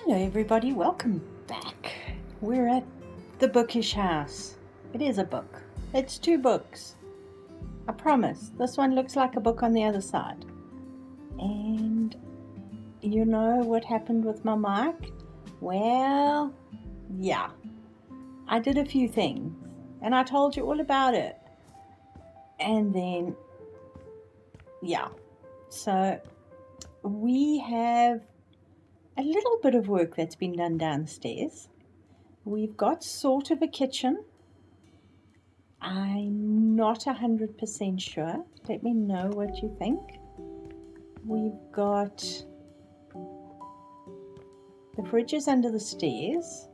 Hello everybody, welcome back. We're at the bookish house. It is a book. It's two books. I promise. This one looks like a book on the other side. And you know what happened with my mic? Well, yeah. I did a few things and I told you all about it. And then, yeah. So we have a little bit of work that's been done downstairs. We've got sort of a kitchen. I'm not 100% sure. Let me know what you think. We've got the fridge is under the stairs,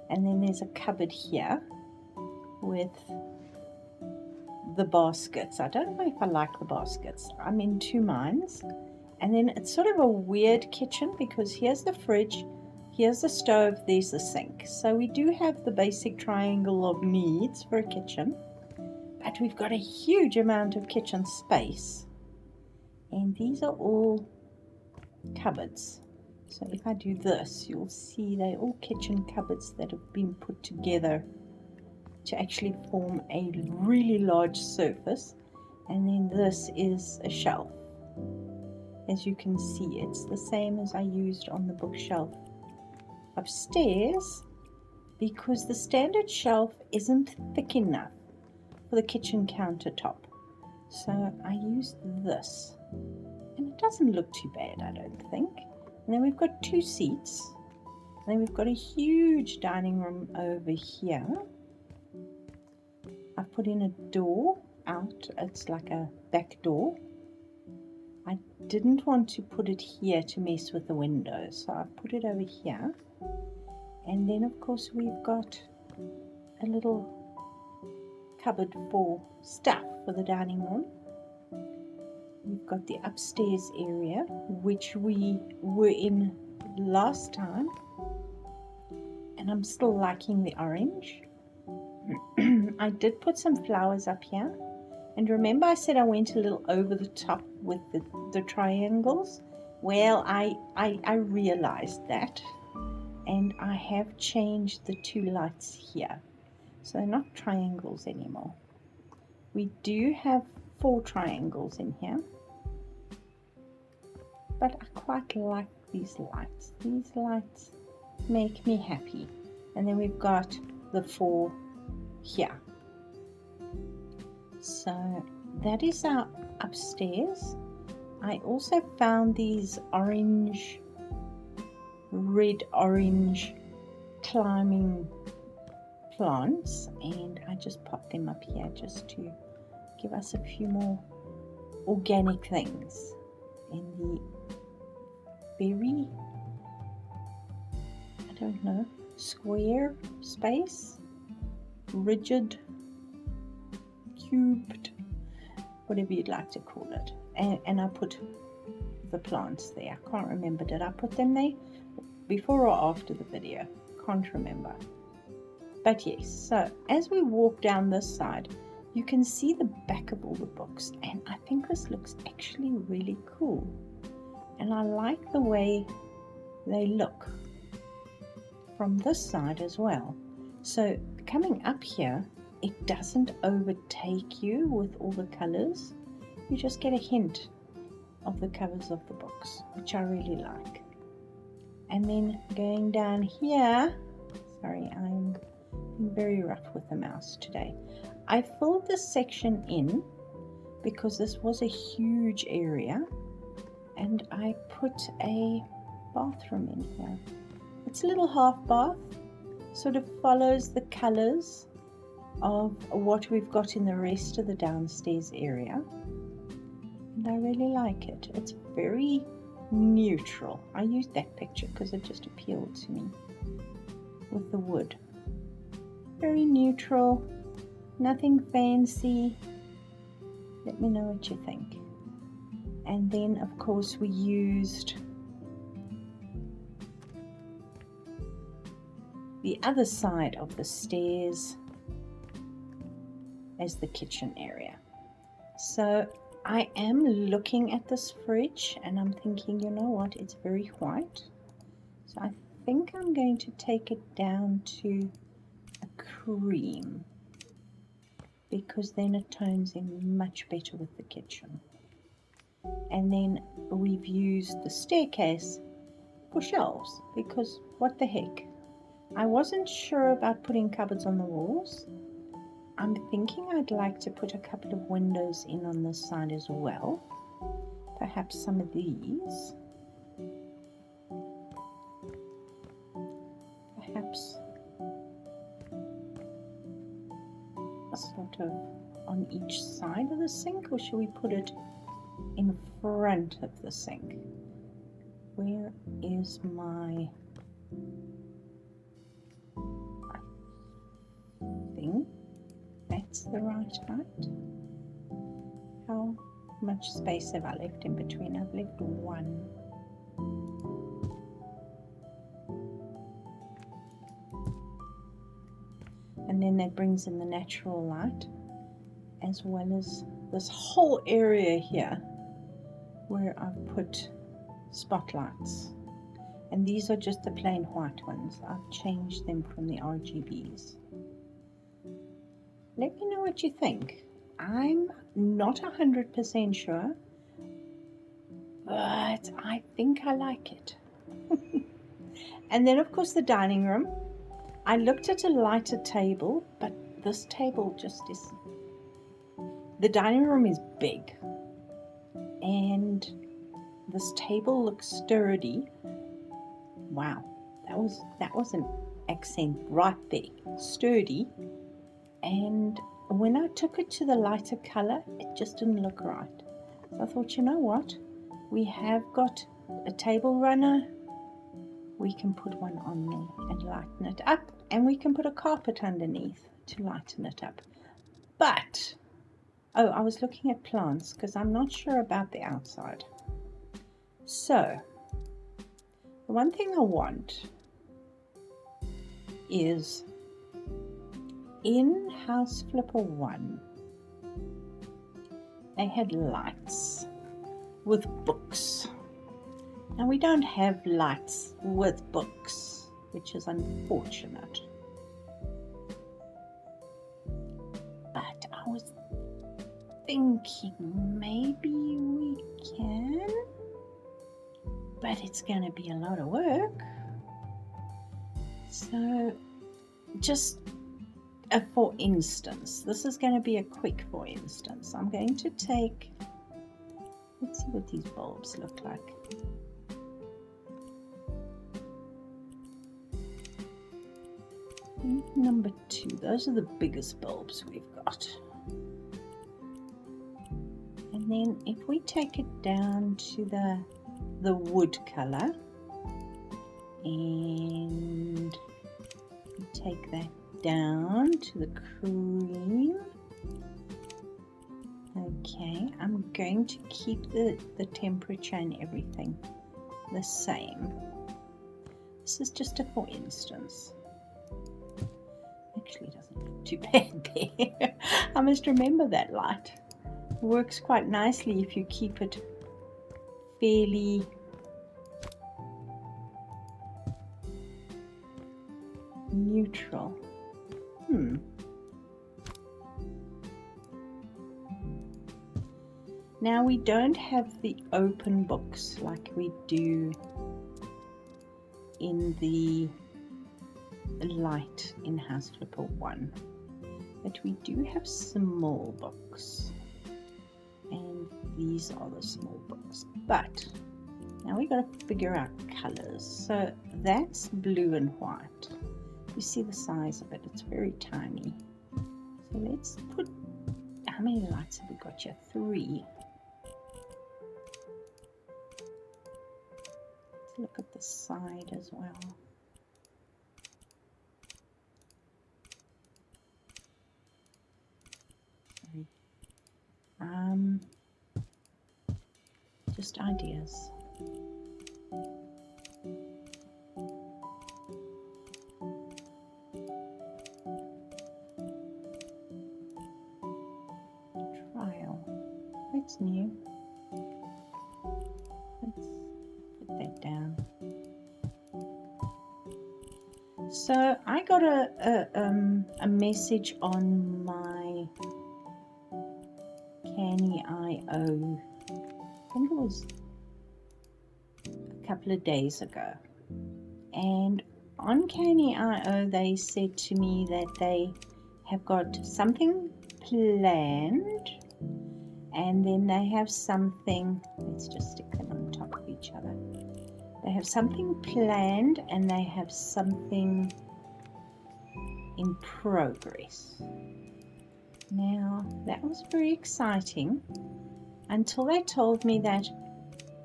and then there's a cupboard here with the baskets. I don't know if I like the baskets. I'm in two minds. And then it's sort of a weird kitchen because here's the fridge, here's the stove, there's the sink. So we do have the basic triangle of needs for a kitchen, but we've got a huge amount of kitchen space. And these are all cupboards. So if I do this, you'll see they're all kitchen cupboards that have been put together to actually form a really large surface. And then this is a shelf. As you can see, it's the same as I used on the bookshelf upstairs because the standard shelf isn't thick enough for the kitchen countertop. So I used this, and it doesn't look too bad, I don't think. And then we've got two seats, and then we've got a huge dining room over here. I've put in a door out, it's like a back door. I didn't want to put it here to mess with the windows, so I put it over here. And then of course we've got a little cupboard for stuff for the dining room. We've got the upstairs area, which we were in last time, and I'm still liking the orange. I did put some flowers up here. And remember I said I went a little over the top with the triangles? Well, I realized that, and I have changed the two lights here. So they're not triangles anymore. We do have 4 triangles in here, but I quite like these lights. These lights make me happy. And then we've got the 4 here. So that is our upstairs. I also found these red-orange climbing plants, and I just popped them up here just to give us a few more organic things in the very, I don't know, square space, rigid, cubed, whatever you'd like to call it. And I put the plants there. I can't remember, did I put them there before or after the video? Can't remember. But yes, so as we walk down this side, you can see the back of all the books, and I think this looks actually really cool. And I like the way they look from this side as well. So coming up here, it doesn't overtake you with all the colors. You just get a hint of the covers of the books, which I really like. And then going down here, sorry, I'm being very rough with the mouse today. I filled this section in because this was a huge area, and I put a bathroom in here. It's a little half bath, sort of follows the colors of what we've got in the rest of the downstairs area, and I really like it. It's very neutral. I used that picture because it just appealed to me with the wood. Very neutral, nothing fancy. Let me know what you think. And then of course we used the other side of the stairs as the kitchen area. So I am looking at this fridge and I'm thinking, you know what, it's very white. So I think I'm going to take it down to a cream, because then it tones in much better with the kitchen. And then we've used the staircase for shelves, because what the heck. I wasn't sure about putting cupboards on the walls. I'm thinking I'd like to put a couple of windows in on this side as well. Perhaps some of these. Perhaps sort of on each side of the sink, or should we put it in front of the sink? Where is my... I think that's the right height. How much space have I left in between? I've left one. And then that brings in the natural light, as well as this whole area here where I've put spotlights. And these are just the plain white ones. I've changed them from the RGBs. Let me know what you think. I'm not 100% sure, but I think I like it. And then of course the dining room. I looked at a lighter table, but this table just is... The dining room is big, and this table looks sturdy. Wow, that was an accent right there, sturdy. And when I took it to the lighter color, it just didn't look right. So I thought, you know what? We have got a table runner. We can put one on there and lighten it up, and we can put a carpet underneath to lighten it up. But, oh, I was looking at plants because I'm not sure about the outside. So, the one thing I want is in Houseflipper 1, they had lights with books. Now we don't have lights with books, which is unfortunate. But I was thinking maybe we can, but it's going to be a lot of work. So just a for instance, this is going to be a quick for instance. I'm going to take, let's see what these bulbs look like. Number 2, those are the biggest bulbs we've got. And then if we take it down to the wood color, and we take that down to the cream. Okay, I'm going to keep the temperature and everything the same. This is just a for instance. Actually, it doesn't look too bad there. I must remember that light. It works quite nicely if you keep it fairly neutral. Now we don't have the open books like we do in the light in Houseflipper 1, but we do have small books, and these are the small books. But now we got to figure out colors. So that's blue and white. You see the size of it, it's very tiny. So let's put, how many lights have we got here? 3. Let's look at the side as well. Just ideas. Trial. That's new. Let's put that down. So I got a message on my Canny.io, I think it was a couple of days ago, and on Canny.io they said to me that they have got something planned, and then they have something, let's just stick them on top of each other. They have something planned and they have something in progress. Now, that was very exciting until they told me that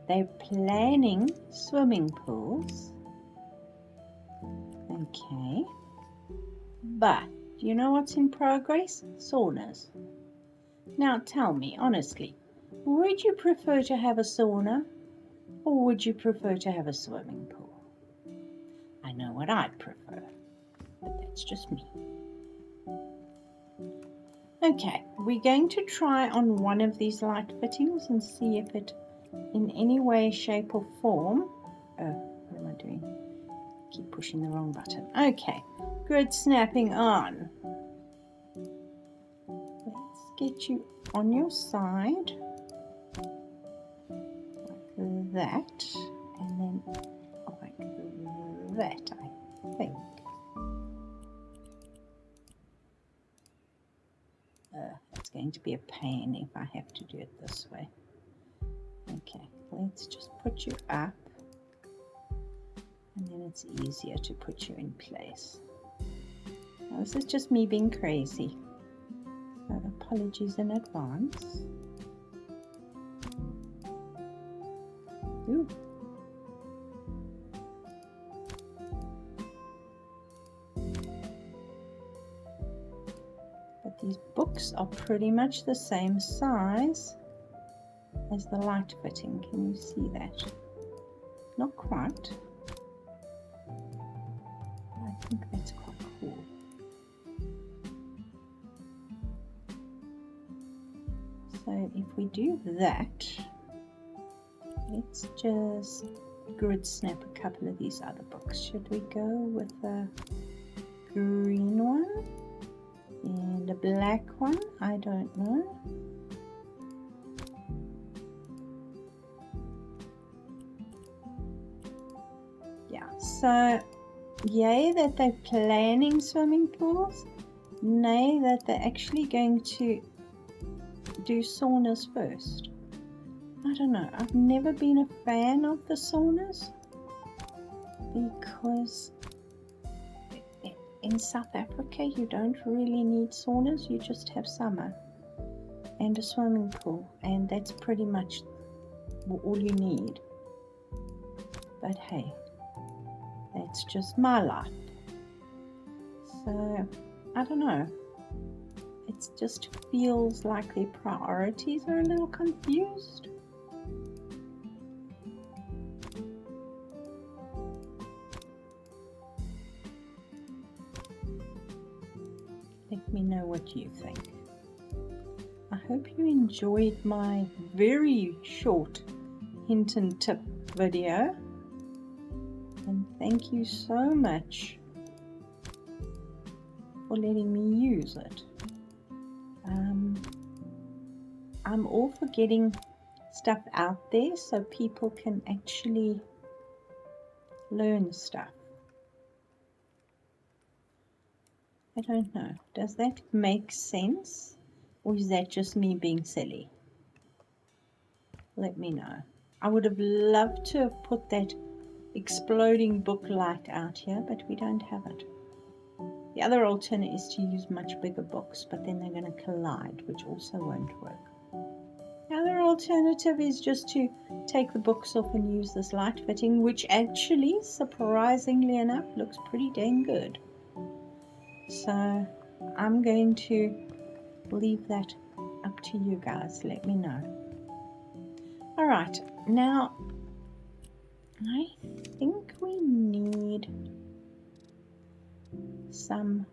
they're planning swimming pools. Okay. But, do you know what's in progress? Saunas. Now, tell me, honestly, would you prefer to have a sauna or would you prefer to have a swimming pool? I know what I'd prefer, but that's just me. Okay, we're going to try on one of these light fittings and see if it, in any way, shape or form, what am I doing? Keep pushing the wrong button. Okay, grid snapping on. Let's get you on your side, like that, and then like that, I think. It's going to be a pain if I have to do it this way. Okay, let's just put you up, and then it's easier to put you in place. Now, this is just me being crazy, so apologies in advance. Ooh. But these books are pretty much the same size as the light fitting. Can you see that? Not quite. I think that's quite cool. So if we do that, let's just grid snap a couple of these other books. Should we go with the green one and a black one? I don't know. Yeah, so yay that they're planning swimming pools, nay that they're actually going to do saunas first. I don't know, I've never been a fan of the saunas because in South Africa you don't really need saunas, you just have summer and a swimming pool, and that's pretty much all you need. But hey, that's just my life. So I don't know, it just feels like their priorities are a little confused. Let me know what you think. I hope you enjoyed my very short hint and tip video, and thank you so much for letting me use it. I'm all for getting stuff out there so people can actually learn stuff. I don't know, does that make sense, or is that just me being silly? Let me know. I would have loved to have put that exploding book light out here, but we don't have it. The other alternate is to use much bigger books, but then they're going to collide, which also won't work. The other alternative is just to take the books off and use this light fitting, which actually, surprisingly enough, looks pretty dang good. So I'm going to leave that up to you guys. Let me know. Alright, now I think we need some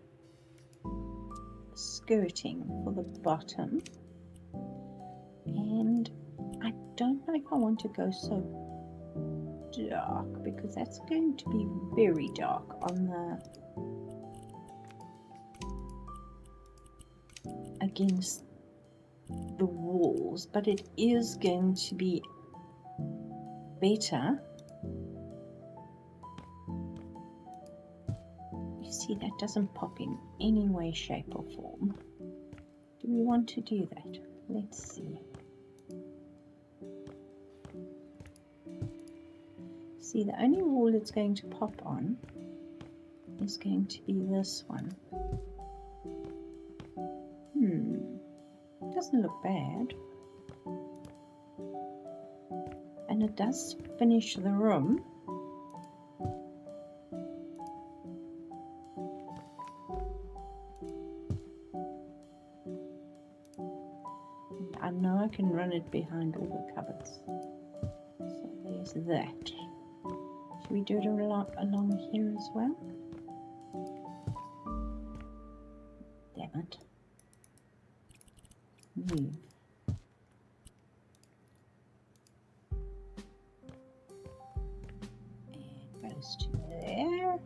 skirting for the bottom, and I don't know if I want to go so dark, because that's going to be very dark on the against the walls, but it is going to be better. You see, that doesn't pop in any way, shape or form. Do we want to do that? Let's see. See, the only wall it's going to pop on is going to be this one. Doesn't look bad. And it does finish the room. And I know I can run it behind all the cupboards. So there's that. Should we do it along here as well? Damn it. Move. And goes to there. At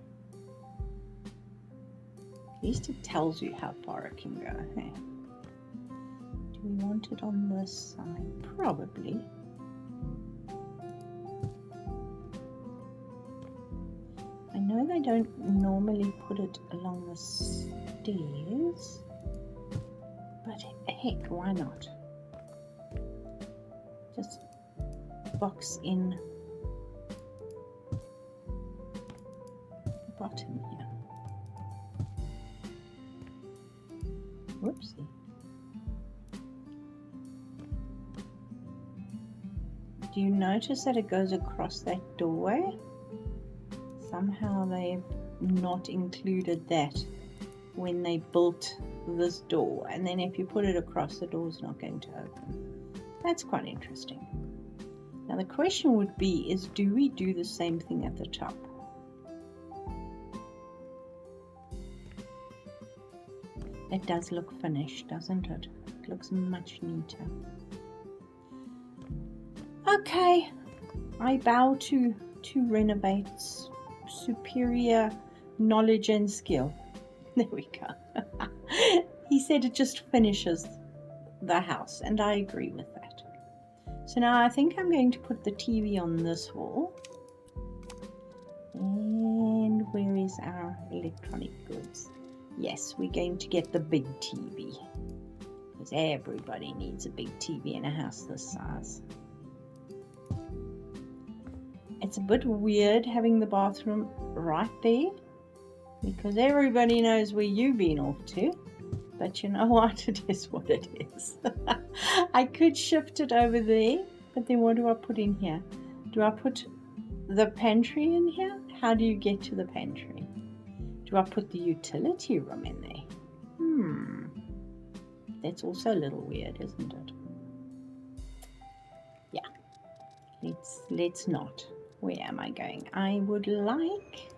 least it tells you how far it can go. Hey? Do we want it on this side? Probably. I know they don't normally put it along the stairs, but heck, why not? Just box in the bottom here. Whoopsie. Do you notice that it goes across that doorway? Somehow they've not included that when they built this door, and then if you put it across, the door's not going to open. That's quite interesting. Now the question would be is, do we do the same thing at the top? It does look finished, doesn't it? It looks much neater. Okay, I bow to Renovate's superior knowledge and skill. There we go. He said it just finishes the house, and I agree with that. So now I think I'm going to put the TV on this wall. And where is our electronic goods? Yes, we're going to get the big TV, because everybody needs a big TV in a house this size. It's a bit weird having the bathroom right there, because everybody knows where you've been off to. But you know what? It is what it is. I could shift it over there, but then what do I put in here? Do I put the pantry in here? How do you get to the pantry? Do I put the utility room in there? That's also a little weird, isn't it? Yeah. Let's not. Where am I going? I would like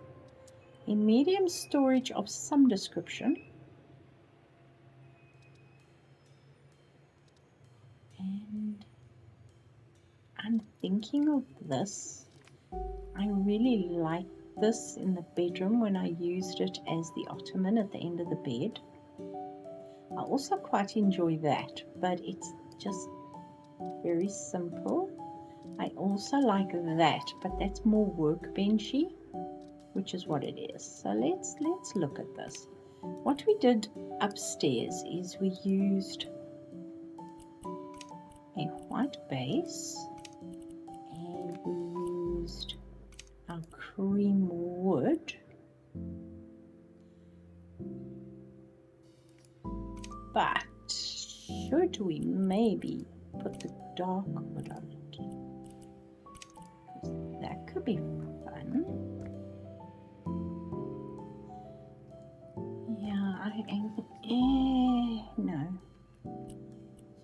a medium storage of some description. And I'm thinking of this. I really like this in the bedroom when I used it as the ottoman at the end of the bed. I also quite enjoy that, but it's just very simple. I also like that, but that's more workbenchy, which is what it is. So let's look at this. What we did upstairs is we used a white base, and we used our cream wood, but should we maybe put the dark wood on it? That could be fun. Yeah, no,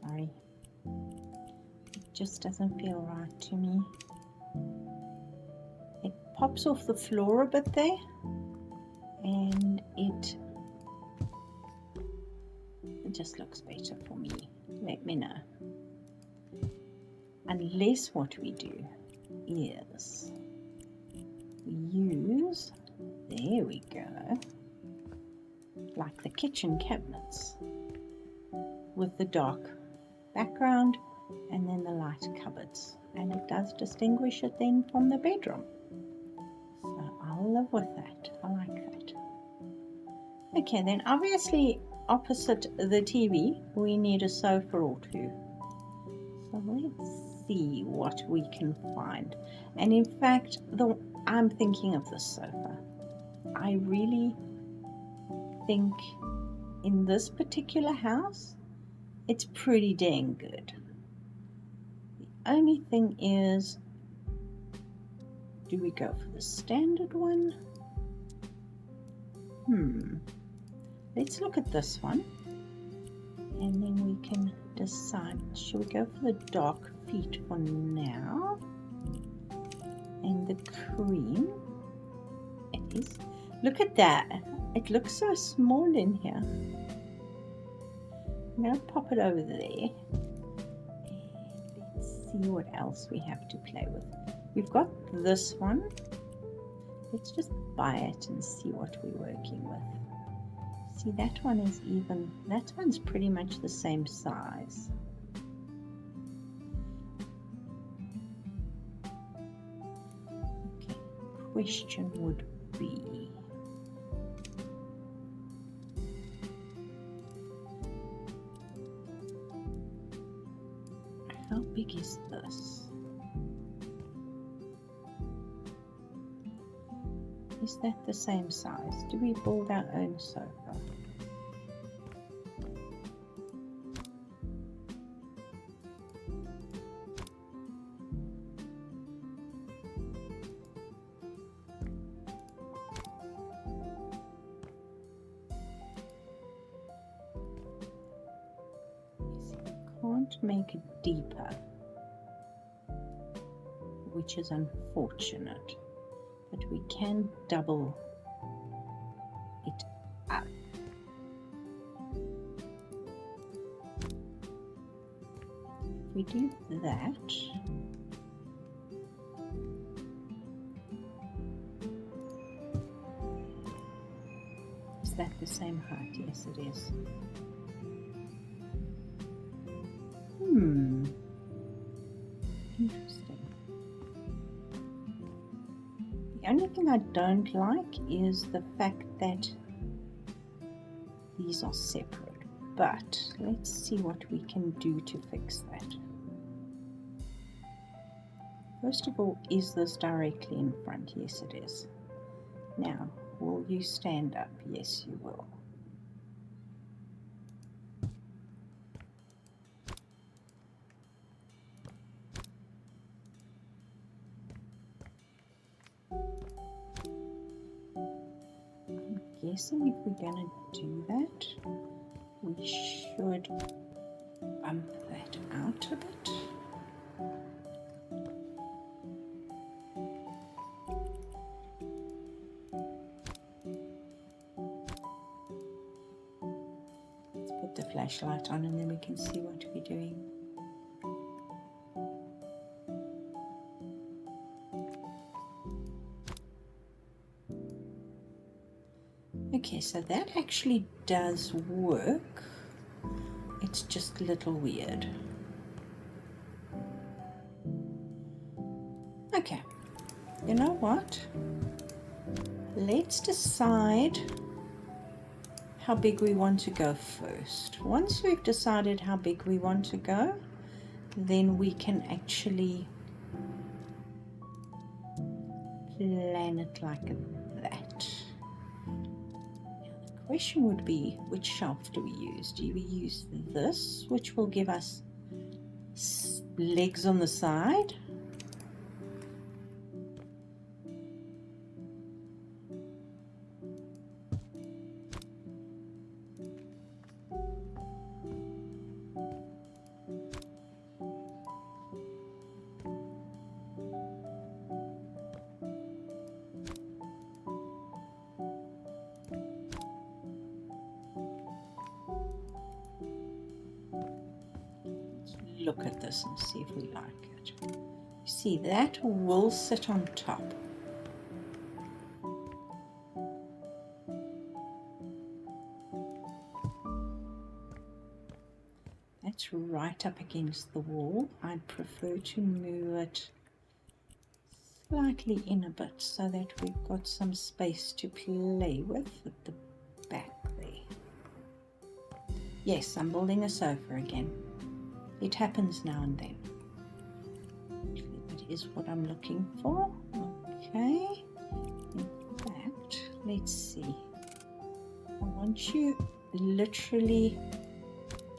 sorry, it just doesn't feel right to me. It pops off the floor a bit there, and it just looks better for me. Let me know. Unless what we do is those. There we go. Like the kitchen cabinets with the dark background and then the light cupboards. And it does distinguish it then from the bedroom. So I'll live with that. I like that. Okay, then obviously opposite the TV, we need a sofa or two. So let's see what we can find. And in fact, I'm thinking of this sofa. I really think in this particular house, it's pretty dang good. The only thing is, do we go for the standard one? Let's look at this one. And then we can decide, should we go for the dark feet for now? And the cream. It is. Look at that. It looks so small in here. I'm going to pop it over there. And let's see what else we have to play with. We've got this one. Let's just buy it and see what we're working with. See, that one is even, that one's pretty much the same size. Okay, question would be, how big is this? Is that the same size? Do we build our own sofa? Can't make it deeper, which is unfortunate, but we can double it up. If we do that, is that the same height? Yes, it is. Interesting. The only thing I don't like is the fact that these are separate, but let's see what we can do to fix that. First of all, is this directly in front? Yes, it is. Now, will you stand up? Yes, you will. Guessing if we're going to do that, we should bump that out a bit. Let's put the flashlight on and then we can see what we're doing. Okay, so that actually does work. It's just a little weird. Okay, you know what? Let's decide how big we want to go first. Once we've decided how big we want to go, then we can actually plan it like that. The question would be, which shelf do we use? Do we use this, which will give us legs on the side? Look at this and see if we like it. See, that will sit on top. That's right up against the wall. I'd prefer to move it slightly in a bit so that we've got some space to play with at the back there. Yes, I'm building a sofa again. It happens now and then. That is what I'm looking for. Okay. In fact, let's see. I want you literally,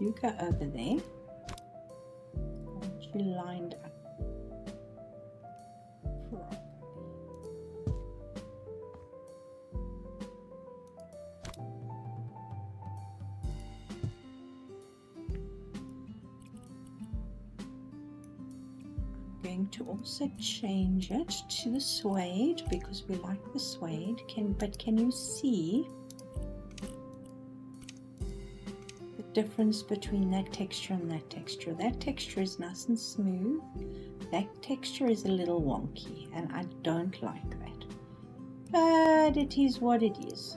you go over there. I want you lined up. Going to also change it to the suede because we like the suede. But can you see the difference between that texture and that texture? That texture is nice and smooth. That texture is a little wonky and I don't like that. But it is what it is.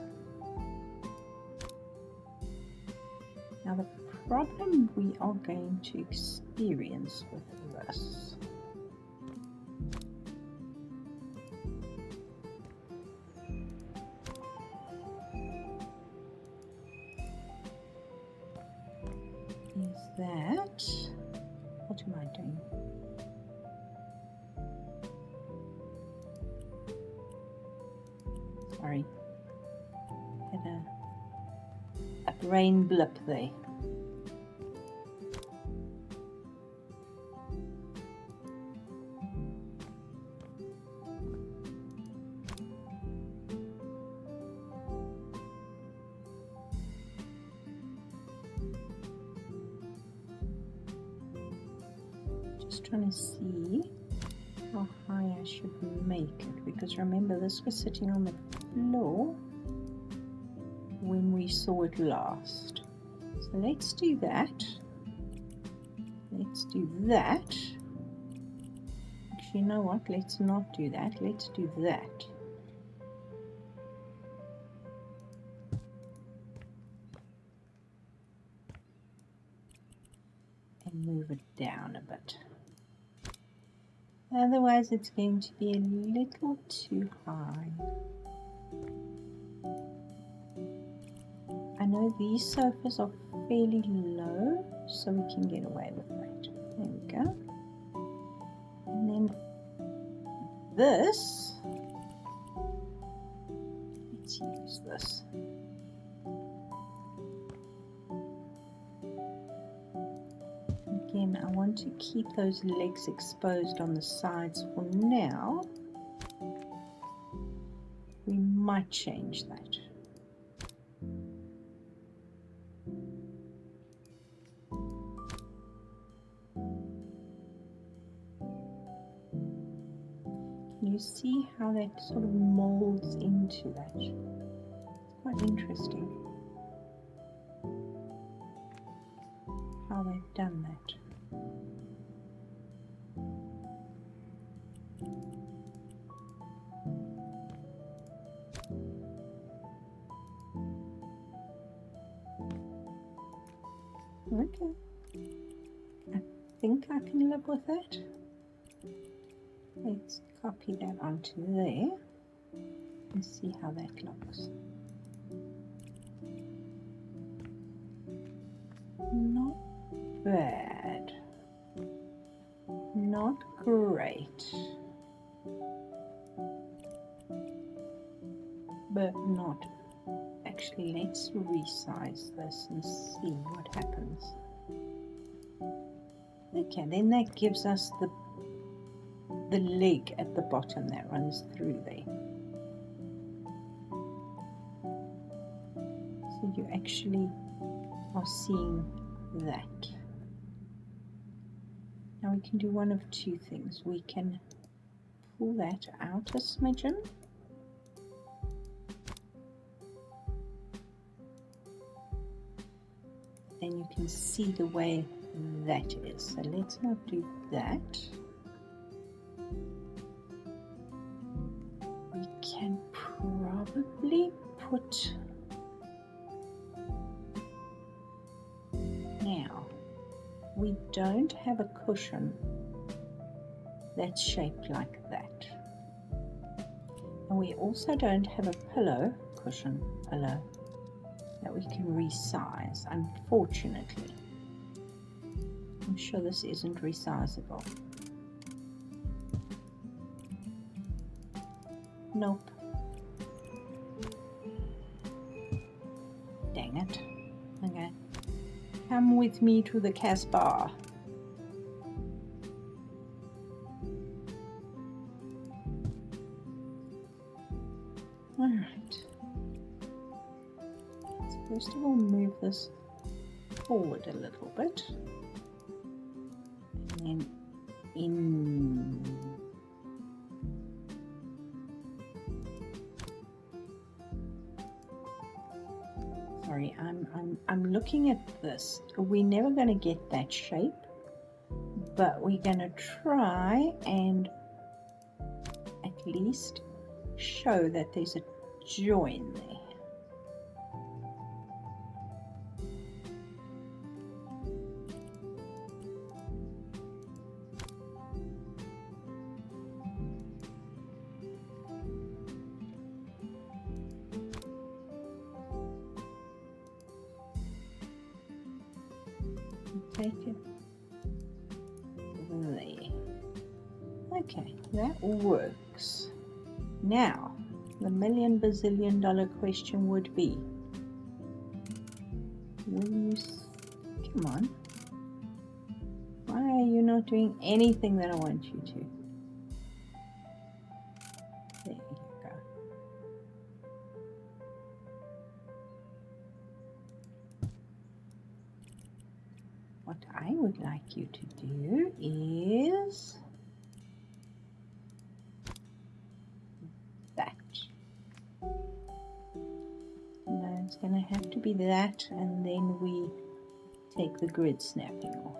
Now the problem we are going to experience with this is that, what am I doing? Sorry, had a brain blip there. Trying to see how high I should make it, because remember this was sitting on the floor when we saw it last. So let's do that. Let's do that. Actually, you know what? Let's not do that. Let's do that. And move it down a bit. Otherwise it's going to be a little too high. I know these sofas are fairly low, so we can get away with that. There we go. And then this, let's use this. Again, I want to keep those legs exposed on the sides for now. We might change that. Can you see how that sort of molds into that? It's quite interesting how they've done that. Okay, I think I can live with that. Let's copy that onto there and see how that looks. Not bad, not great, but not. Actually, let's resize this and see what happens. Okay, then that gives us the leg at the bottom that runs through there. So you actually are seeing that. Now we can do one of two things. We can pull that out a smidgen. Then you can see the way that is. So let's not do that. We can probably put, now we don't have a cushion that's shaped like that. And we also don't have a pillow cushion that we can resize, unfortunately. I'm sure this isn't resizable. Nope. Dang it. Okay. Come with me to the Casbah. Alright. Let's first of all move this forward a little bit. And then in. Sorry, I'm looking at this. We're never going to get that shape, but we're going to try and at least show that there's a join there. Take it there. Okay, that works. Now, the million bazillion dollar question would be, will you, come on, why are you not doing anything that I want you to? There you go. What I would like you to do is that. No, it's going to have to be that, and then we take the grid snapping off.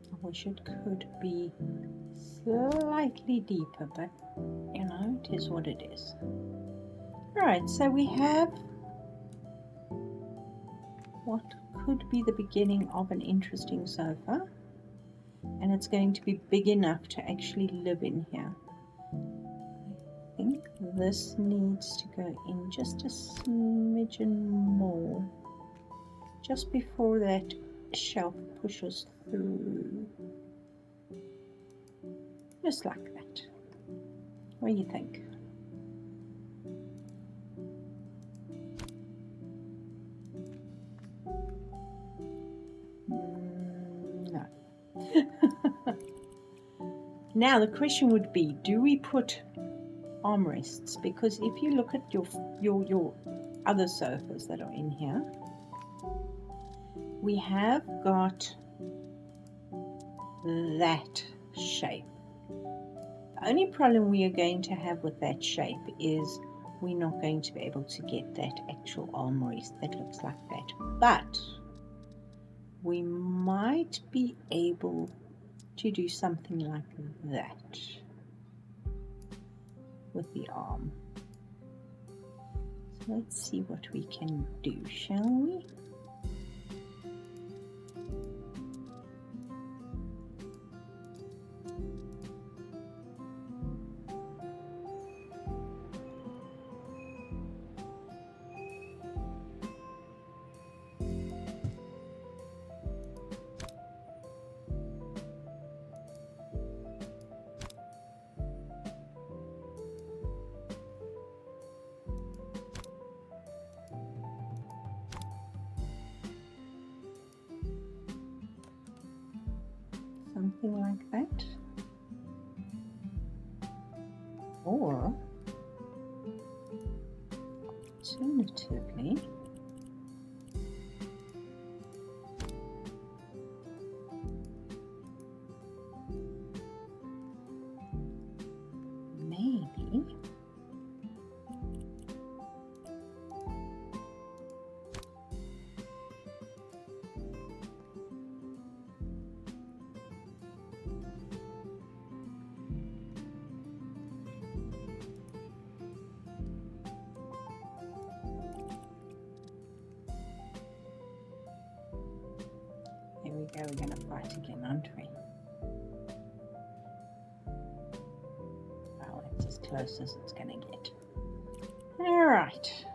I wish it could be slightly deeper, but you know, it is what it is. Alright, so we have what could be the beginning of an interesting sofa, and it's going to be big enough to actually live in here. I think this needs to go in just a smidgen more, just before that shelf pushes through, just like that. What do you think? No. Now the question would be, do we put armrests? Because if you look at your other sofas that are in here, we have got that shape. The only problem we are going to have with that shape is we're not going to be able to get that actual armrest that looks like that. But we might be able to do something like that with the arm. So let's see what we can do, shall we? Something like that. Or alternatively, we go, we're going to fight again, aren't we? Well, it's as close as it's going to get. Alright.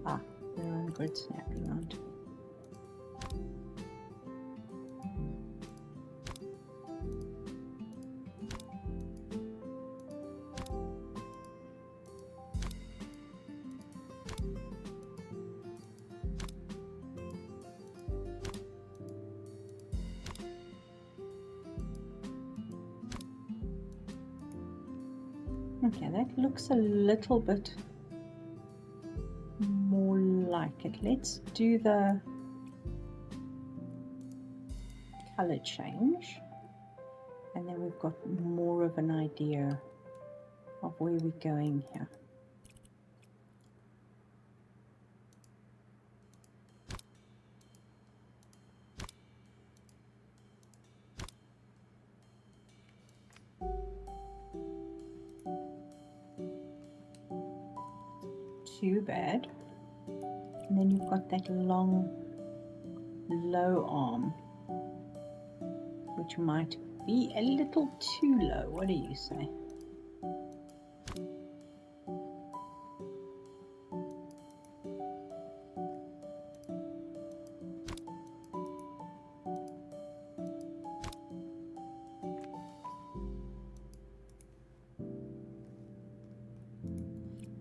Ah, we're on grid snapping, aren't we? Okay, that looks a little bit more like it. Let's do the color change, and then we've got more of an idea of where we're going here. Too bad. And then you've got that long low arm, which might be a little too low. What do you say?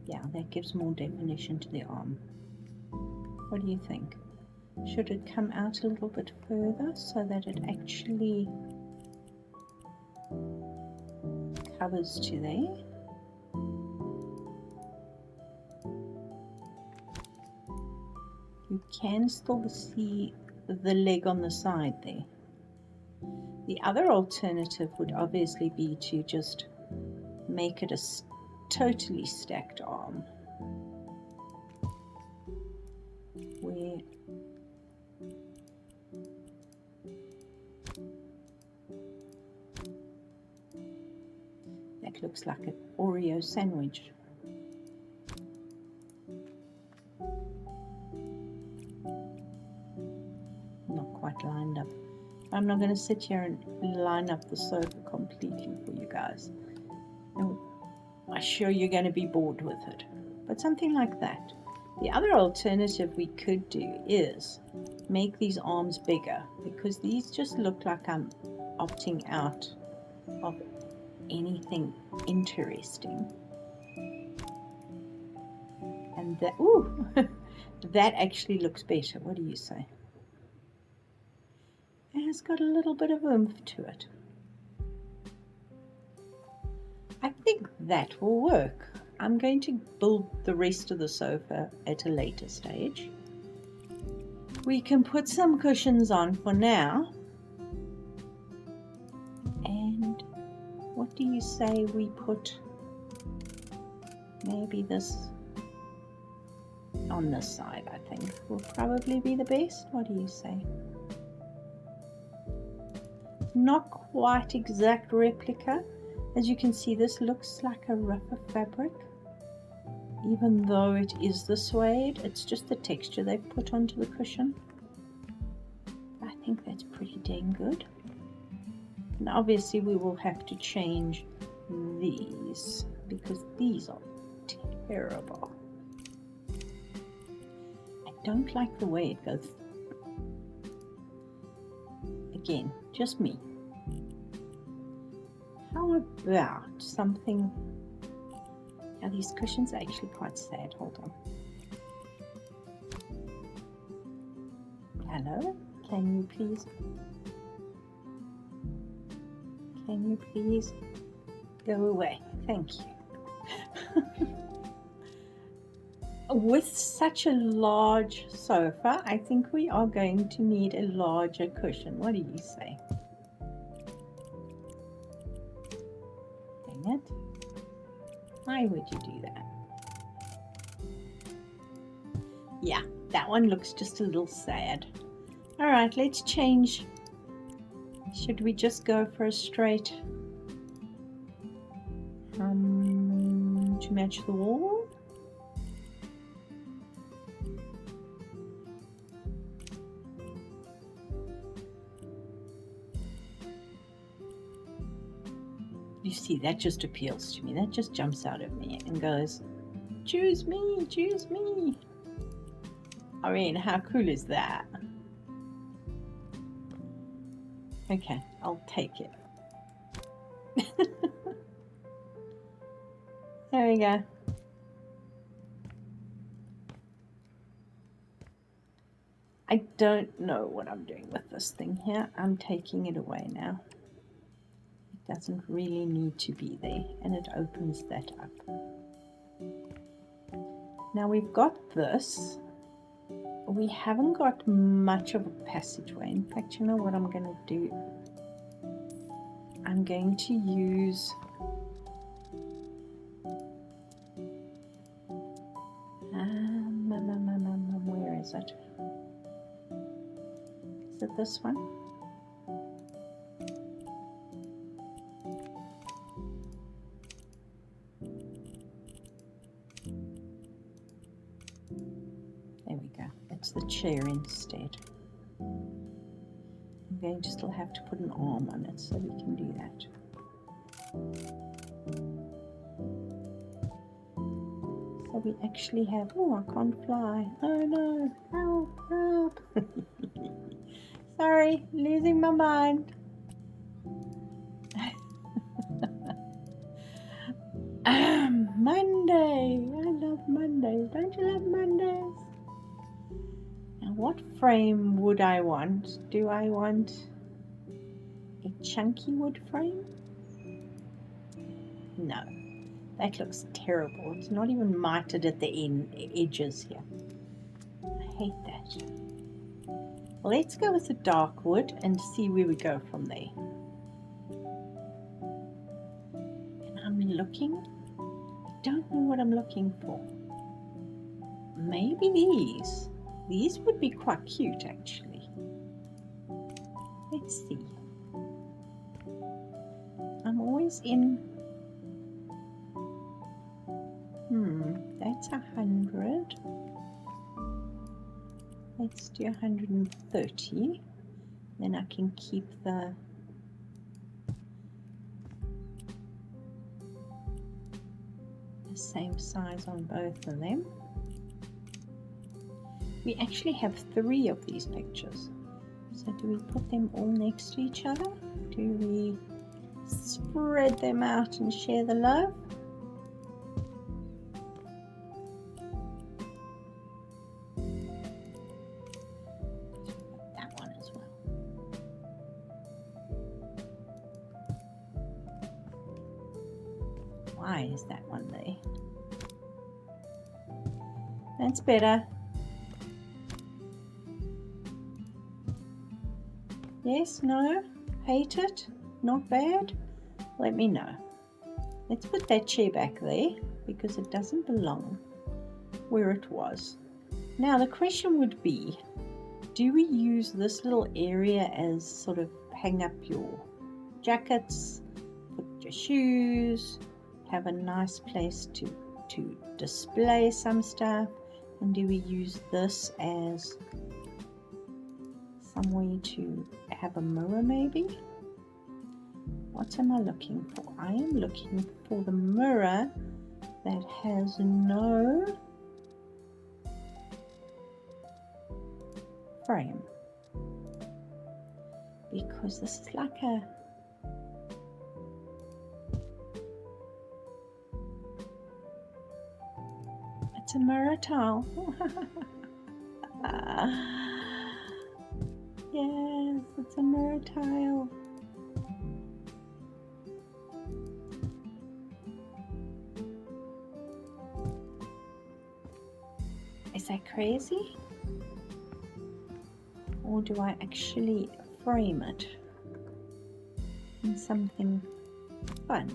Yeah, that gives more definition to the arm. What do you think? Should it come out a little bit further so that it actually covers to there? You can still see the leg on the side there. The other alternative would obviously be to just make it a totally stacked arm, where that looks like an Oreo sandwich. Not quite lined up. I'm not going to sit here and line up the sofa completely for you guys. And I'm sure you're going to be bored with it, but something like that. The other alternative we could do is make these arms bigger, because these just look like I'm opting out of anything interesting. And that, ooh, that actually looks better. What do you say? It has got a little bit of oomph to it. I think that will work. I'm going to build the rest of the sofa at a later stage. We can put some cushions on for now. And what do you say we put maybe this on this side? I think will probably be the best. What do you say? Not quite exact replica. As you can see, this looks like a rougher fabric. Even though it is the suede, it's just the texture they've put onto the cushion. I think that's pretty dang good. And obviously we will have to change these, because these are terrible. I don't like the way it goes. Again, just me. How about something? Now these cushions are actually quite sad. Hold on. Hello? Can you please go away? Thank you. With such a large sofa, I think we are going to need a larger cushion. What do you say? Dang it. Why would you do that? Yeah, that one looks just a little sad. Alright, let's change. Should we just go for a straight to match the wall? You see, that just appeals to me. That just jumps out at me and goes, choose me, choose me. I mean, how cool is that? Okay, I'll take it. There we go. I don't know what I'm doing with this thing here. I'm taking it away now. It doesn't really need to be there, and it opens that up. Now we've got this. We haven't got much of a passageway. In fact, you know what I'm going to do? I'm going to use where is it? Is it this one? There we go. It's the chair instead. I'm going to still have to put an arm on it so we can do that. So we actually have, oh, I can't fly. Oh no, help, help. Sorry, losing my mind. Monday. I love Mondays. Don't you love Mondays? Now, what frame would I want? Do I want a chunky wood frame? No, that looks terrible. It's not even mitered at the edges here. I hate that. Let's go with the dark wood and see where we go from there. And I'm looking, I don't know what I'm looking for. Maybe these. These would be quite cute actually. Let's see. I'm always in, that's 100. Let's do 130. Then I can keep the same size on both of them. We actually have 3 of these pictures. So do we put them all next to each other? Do we spread them out and share the love? That one as well. Why is that one there? That's better. Yes, no, hate it, not bad? Let me know. Let's put that chair back there because it doesn't belong where it was. Now the question would be, do we use this little area as sort of hang up your jackets, put your shoes, have a nice place to display some stuff, and do we use this as somewhere to have a mirror maybe? What am I looking for? I am looking for the mirror that has no frame, because this is like it's a mirror tile. Yes, it's a mirror tile. Is that crazy? Or do I actually frame it in something fun?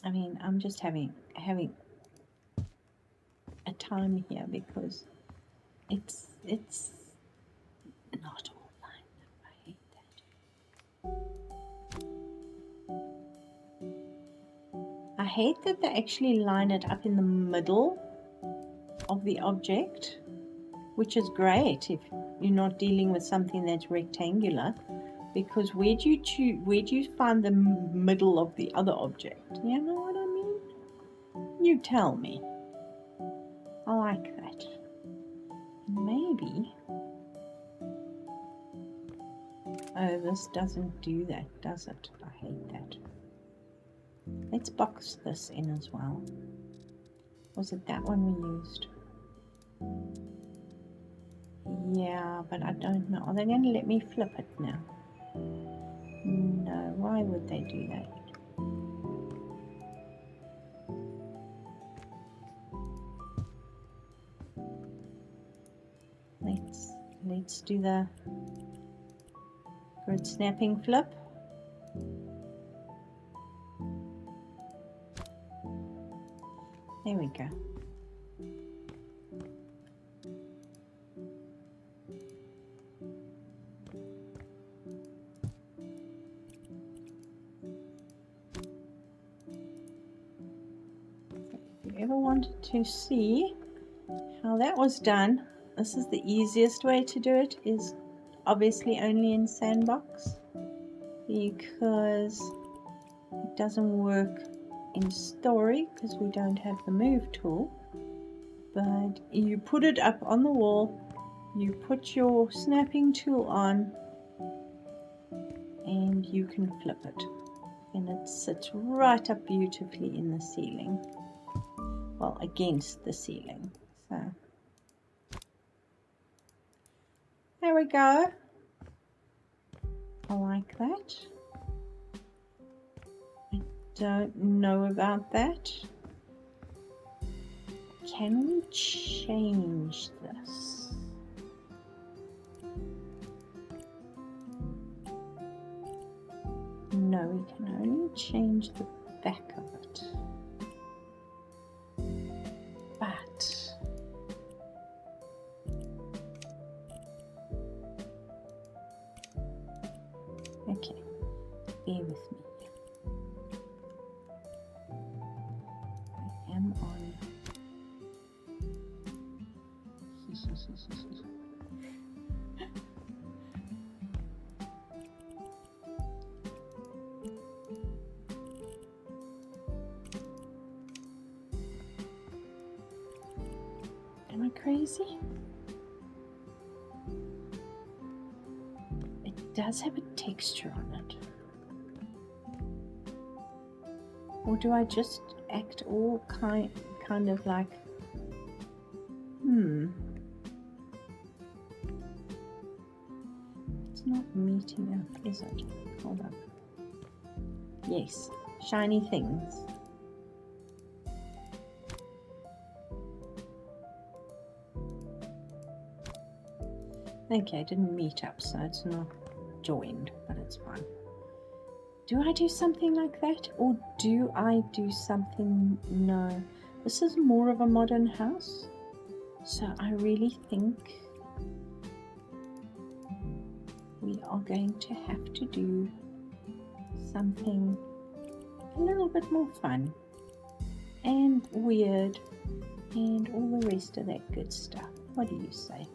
I mean, I'm just having a time here because it's not all lined that way. hate that they actually line it up in the middle of the object, which is great if you're not dealing with something that's rectangular, because where do you find the middle of the other object? You know what I mean? You tell me. I like that. Maybe. Oh, this doesn't do that, does it? I hate that. Let's box this in as well. Was it that one we used? Yeah, but I don't know. Are they going to let me flip it now? No, why would they do that? Let's do the grid snapping flip. There we go. If you ever wanted to see how that was done, this is the easiest way to do it, is obviously only in Sandbox, because it doesn't work in Story because we don't have the move tool. But you put it up on the wall, you put your snapping tool on, and you can flip it, and it sits right up beautifully in the ceiling, well, against the ceiling. So there we go. I like that. I don't know about that. Can we change this? No, we can only change the back of it. But okay, bear with me. I am on. Am I crazy? It does have a texture on it. Or do I just act all kind of like, it's not meeting up, is it? Hold on. Yes, shiny things. Okay, it didn't meet up, so it's not joined, but it's fine. Do I do something like that, or do I do something? No, this is more of a modern house, so I really think we are going to have to do something a little bit more fun and weird and all the rest of that good stuff. What do you say?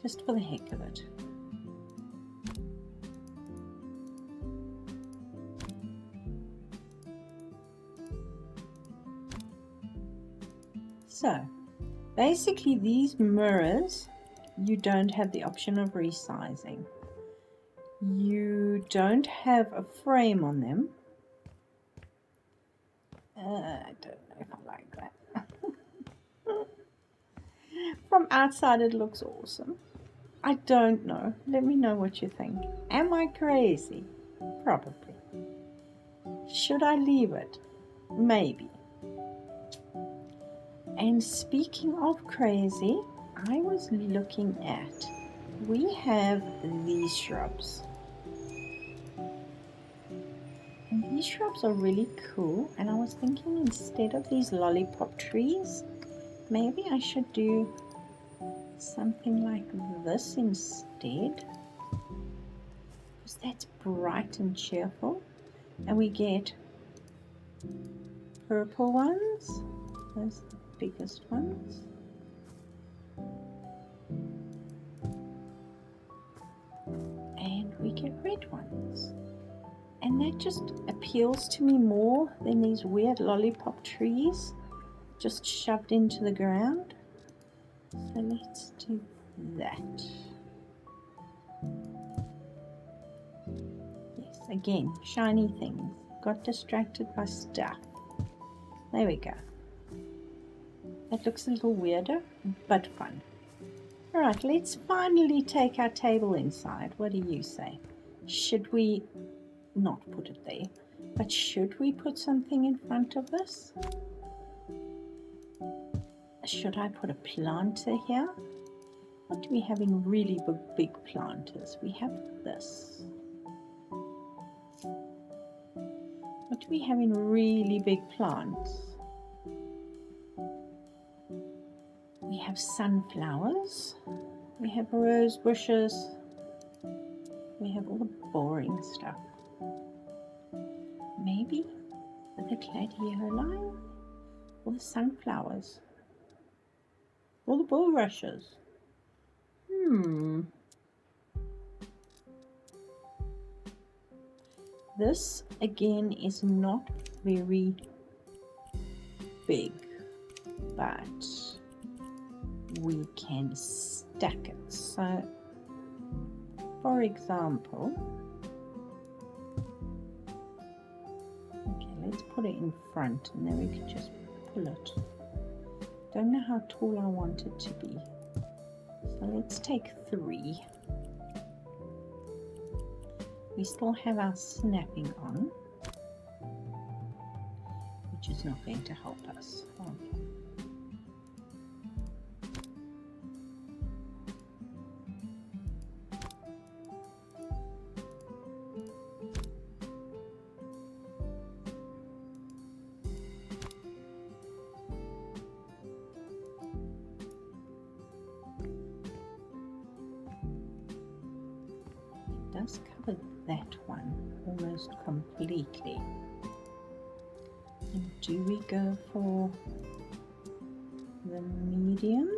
Just for the heck of it. So basically these mirrors, you don't have the option of resizing. You don't have a frame on them. I don't know if I like that. From outside it looks awesome. I don't know. Let me know what you think. Am I crazy? Probably. Should I leave it? Maybe. And speaking of crazy, I was looking at, we have these shrubs. And these shrubs are really cool, and I was thinking instead of these lollipop trees, maybe I should do something like this instead, because that's bright and cheerful. and we get purple ones, those are the biggest ones. And we get red ones. And that just appeals to me more than these weird lollipop trees just shoved into the ground. So let's do that. Yes, again, shiny things. Got distracted by stuff. There we go. That looks a little weirder, but fun. Alright, let's finally take our table inside. What do you say? Should we not put it there, but should we put something in front of this? Should I put a planter here? What do we have in really big planters? We have this. What do we have in really big plants? We have sunflowers. We have rose bushes. We have all the boring stuff. Maybe the gladioli or the sunflowers or the bulrushes. This again is not very big, but we can stack it. So for example, okay, let's put it in front and then we can just pull it. Don't know how tall I want it to be, so let's take 3. We still have our snapping on, which is not going to help us. Okay. Does cover that one almost completely. And do we go for the medium?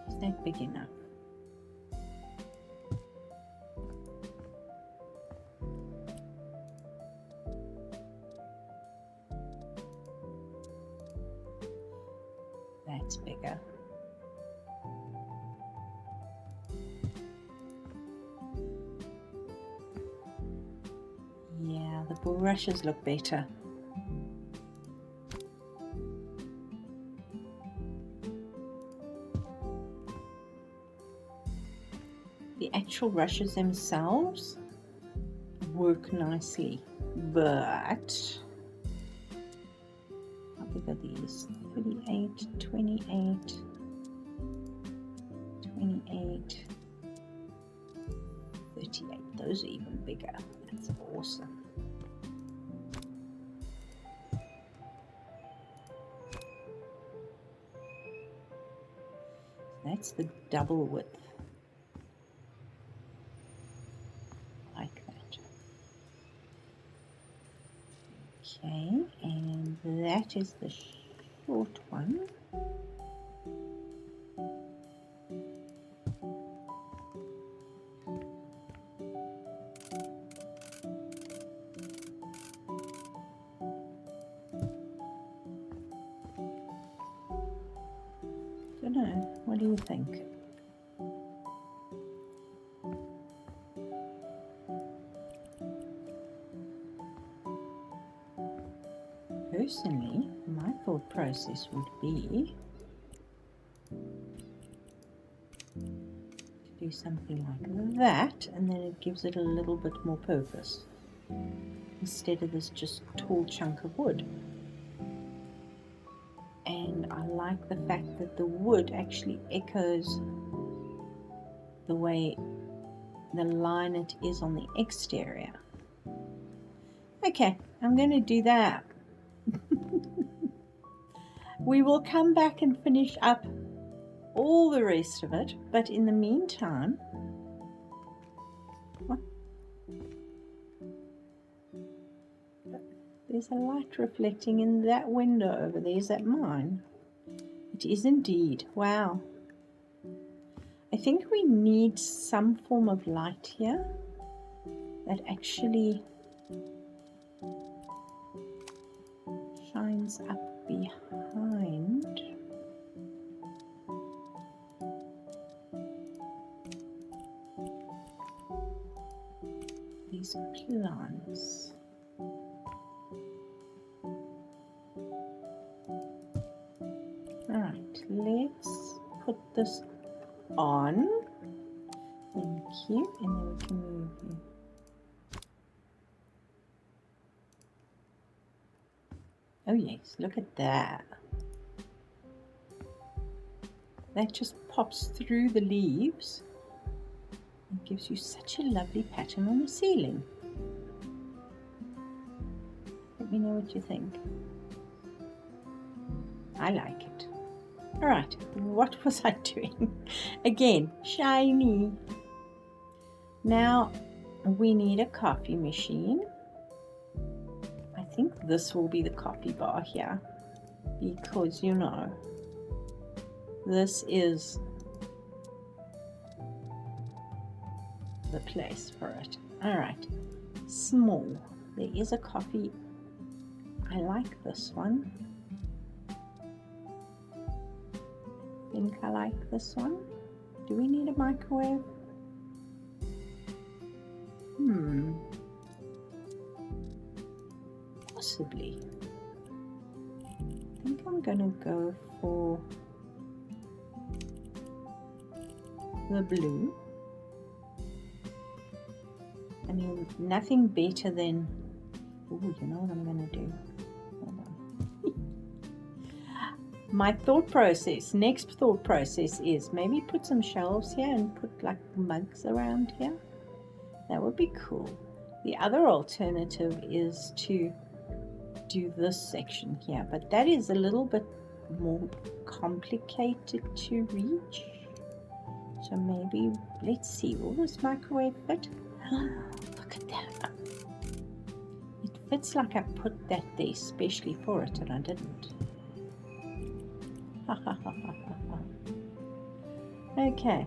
Is that big enough? That's bigger. Yeah, the bulrushes look better. The actual rushes themselves work nicely, but how big are these? 38, 28, 28, 38. Those are even bigger. That's awesome. That's the double width. Like that. Okay, and that is the short one. Don't know, what do you think? Personally, my thought process would be to do something like that, and then it gives it a little bit more purpose instead of this just tall chunk of wood. And I like the fact that the wood actually echoes the way the line it is on the exterior. Okay, I'm going to do that. We will come back and finish up all the rest of it, but in the meantime, what? There's a light reflecting in that window over there. Is that mine? It is indeed. Wow. I think we need some form of light here that actually shines up behind. These plants. Alright, let's put this on. Thank you. And then we can move you. Oh yes, look at that. That just pops through the leaves and gives you such a lovely pattern on the ceiling. Let me know what you think. I like it. Alright, what was I doing? Again, shiny. Now we need a coffee machine. I think this will be the coffee bar here, because you know, this is the place for it. Alright, small. There is a coffee. I like this one. I think I like this one. Do we need a microwave? Possibly. I think I'm gonna go for the blue. I mean, nothing better than, oh, you know what I'm gonna do? Hold on. My thought process, next thought process is maybe put some shelves here and put like mugs around here. That would be cool. The other alternative is to do this section here, but that is a little bit more complicated to reach. So maybe, let's see, will this microwave fit? Look at that. It fits like I put that there especially for it, and I didn't. Okay,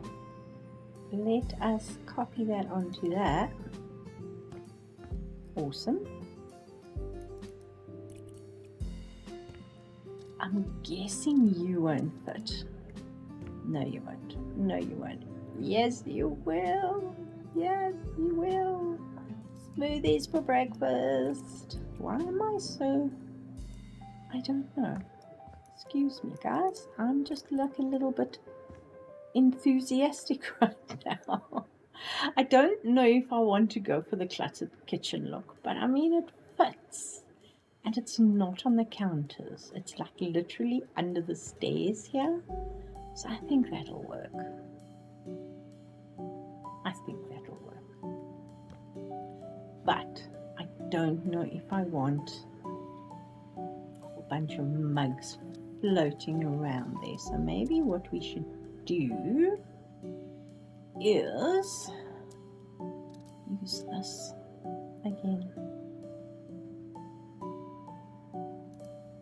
let us copy that onto that. Awesome. I'm guessing you won't fit. No, you won't. No, you won't. Yes, you will. Yes, you will. Smoothies for breakfast. Why am I so... I don't know. Excuse me, guys. I'm just like a little bit enthusiastic right now. I don't know if I want to go for the cluttered kitchen look, but I mean, it fits. And it's not on the counters. It's like literally under the stairs here. So I think that'll work. I think that'll work. But I don't know if I want a bunch of mugs floating around there. So maybe what we should do is use this again.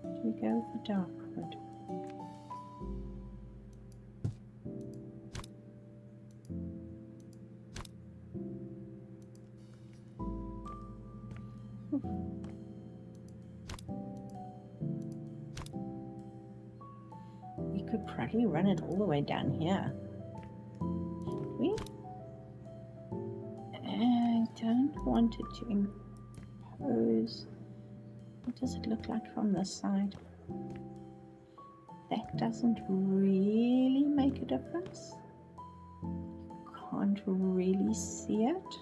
Do we go with the dark wood? We could probably run it all the way down here. Should we? I don't want it to impose. What does it look like from this side? That doesn't really make a difference. Can't really see it.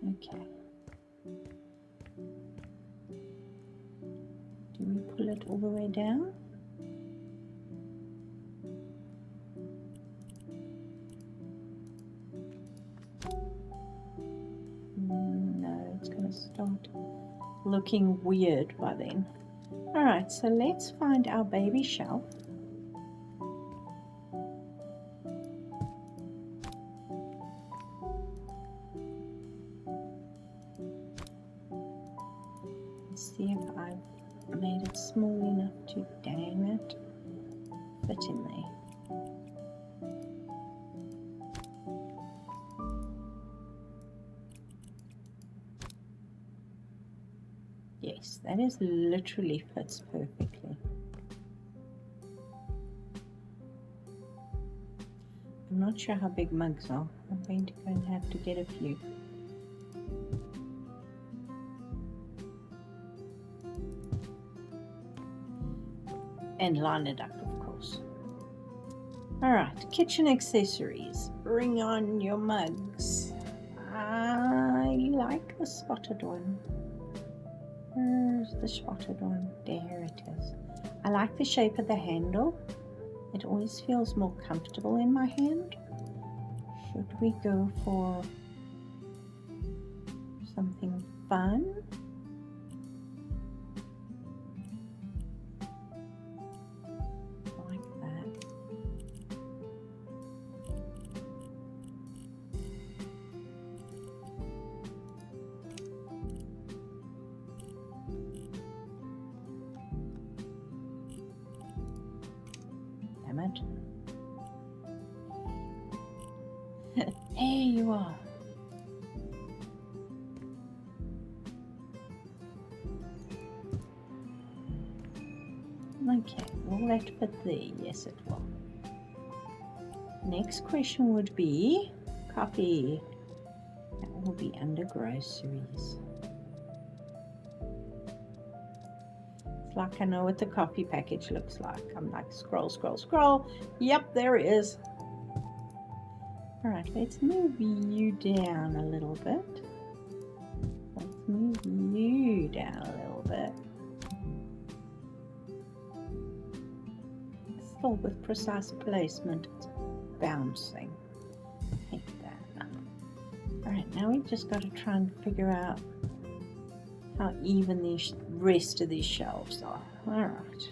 Okay. Do we pull it all the way down? No, it's going to start looking weird by then. Alright, so let's find our baby shelf. Let's see if I've made it small enough to, dang it, fit in there. Yes, that is literally fits perfectly. I'm not sure how big mugs are. I'm going to go and have to get a few. And line it up, of course. Alright, kitchen accessories. Bring on your mugs. I like the spotted one. Where's the spotted one? There it is. I like the shape of the handle. It always feels more comfortable in my hand. Should we go for something fun? Like that. Damn it. There you are. Okay, will that fit there? Yes, it will. Next question would be coffee. That will be under groceries. It's like I know what the coffee package looks like. I'm like, scroll, scroll, scroll. Yep, there it is. Alright, let's move you down a little bit. Let's move you down a little bit. Still with precise placement, it's bouncing. Hate that. Alright, now we've just got to try and figure out how even the rest of these shelves are. Alright.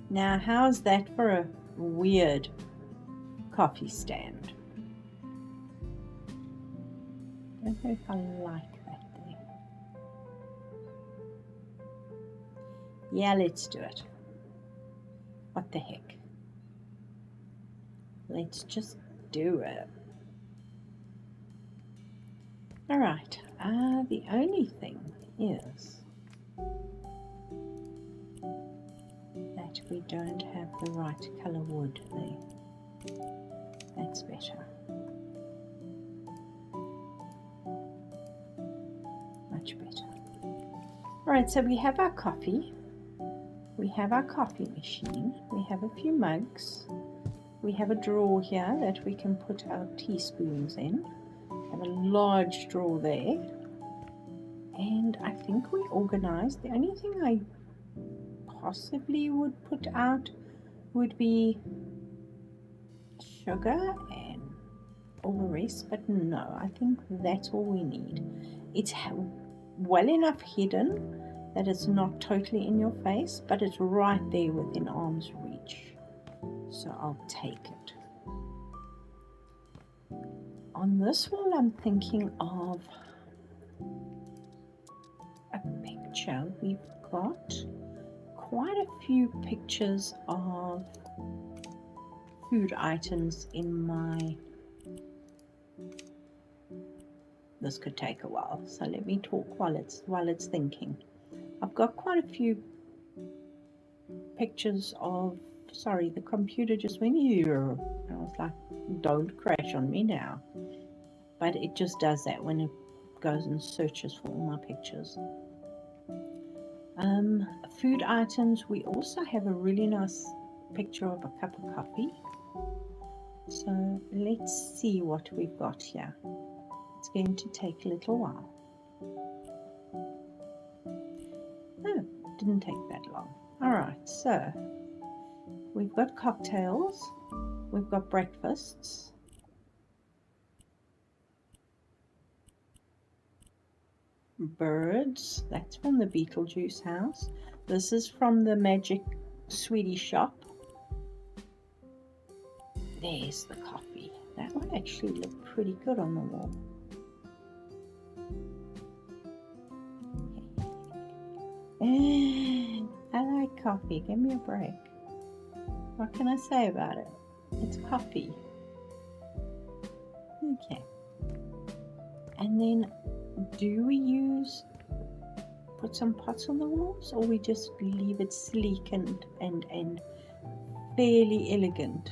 Now, how's that for a weird coffee stand? I don't know if I like that there. Yeah, let's do it. What the heck? Let's just do it. Alright, the only thing is that we don't have the right color wood there. That's better. Much better. Alright, so we have our coffee. We have our coffee machine. We have a few mugs. We have a drawer here that we can put our teaspoons in. We have a large drawer there. And I think we organized. The only thing I possibly would put out would be sugar and all the rest, but no, I think that's all we need. It's well enough hidden that it's not totally in your face, but it's right there within arm's reach, so I'll take it. On this wall I'm thinking of a picture. We've got quite a few pictures of food items in my... This could take a while, so let me talk while it's thinking. I've got quite a few pictures of... Sorry, the computer just went here. And I was like, don't crash on me now. But it just does that when it goes and searches for all my pictures. Food items, we also have a really nice picture of a cup of coffee. So let's see what we've got here. It's going to take a little while. Oh, didn't take that long. Alright, so we've got cocktails, we've got breakfasts, birds, that's from the Beetlejuice house. This is from the Magic Sweetie shop. There's the coffee. That one actually looked pretty good on the wall. I like coffee. Give me a break. What can I say about it? It's coffee. Okay. And then do we put some pots on the walls, or we just leave it sleek and fairly elegant?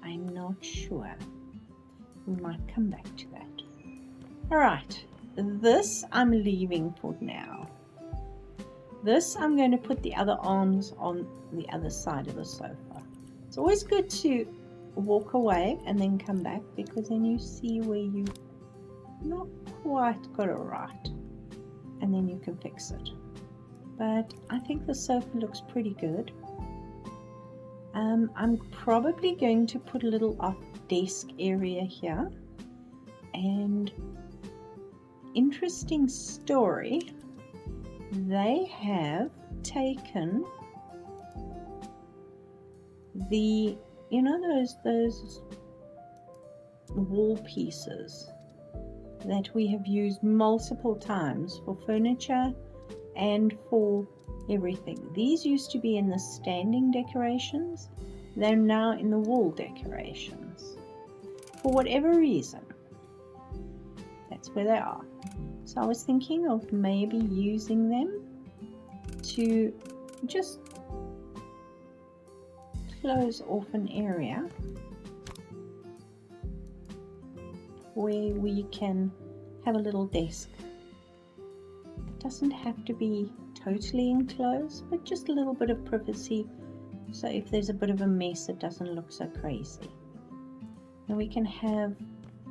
I'm not sure. We might come back to that. Alright, this I'm leaving for now. This I'm going to put the other arms on the other side of the sofa. It's always good to walk away and then come back, because then you see where you've not quite got it right, and then you can fix it. But I think the sofa looks pretty good. I'm probably going to put a little off desk area here, and interesting story, they have taken the, you know, those wall pieces that we have used multiple times for furniture and for everything. These used to be in the standing decorations. They're now in the wall decorations. For whatever reason, that's where they are. So I was thinking of maybe using them to just close off an area where we can have a little desk. It doesn't have to be totally enclosed, but just a little bit of privacy, so if there's a bit of a mess it doesn't look so crazy. And we can have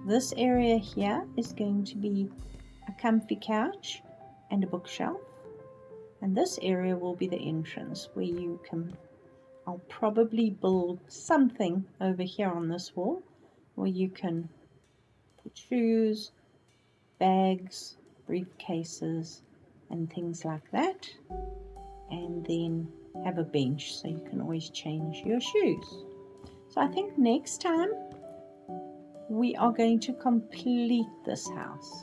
this area here is going to be a comfy couch and a bookshelf, and this area will be the entrance where you can, I'll probably build something over here on this wall where you can put shoes, bags, briefcases and things like that, and then have a bench so you can always change your shoes. So I think next time we are going to complete this house,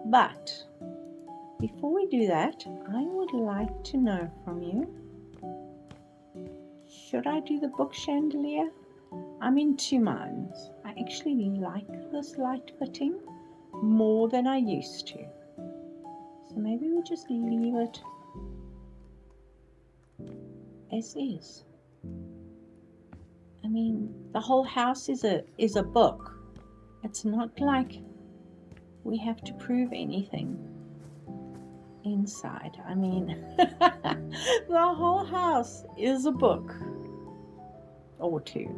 but before we do that, I would like to know from you, should I do the book chandelier? I'm in two minds. I actually like this light fitting more than I used to. So maybe we'll just leave it as is. I mean, the whole house is a book. It's not like we have to prove anything inside. I mean, the whole house is a book or two.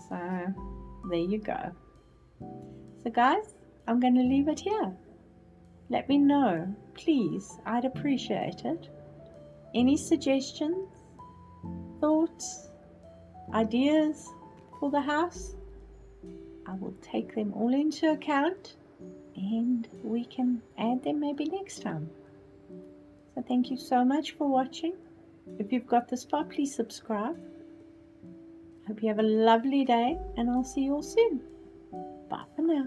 So there you go. So guys, I'm going to leave it here. Let me know, please. I'd appreciate it. Any suggestions, thoughts, ideas for the house? I will take them all into account, and we can add them maybe next time. So thank you so much for watching. If you've got this far, please subscribe. Hope you have a lovely day, and I'll see you all soon. Bye for now.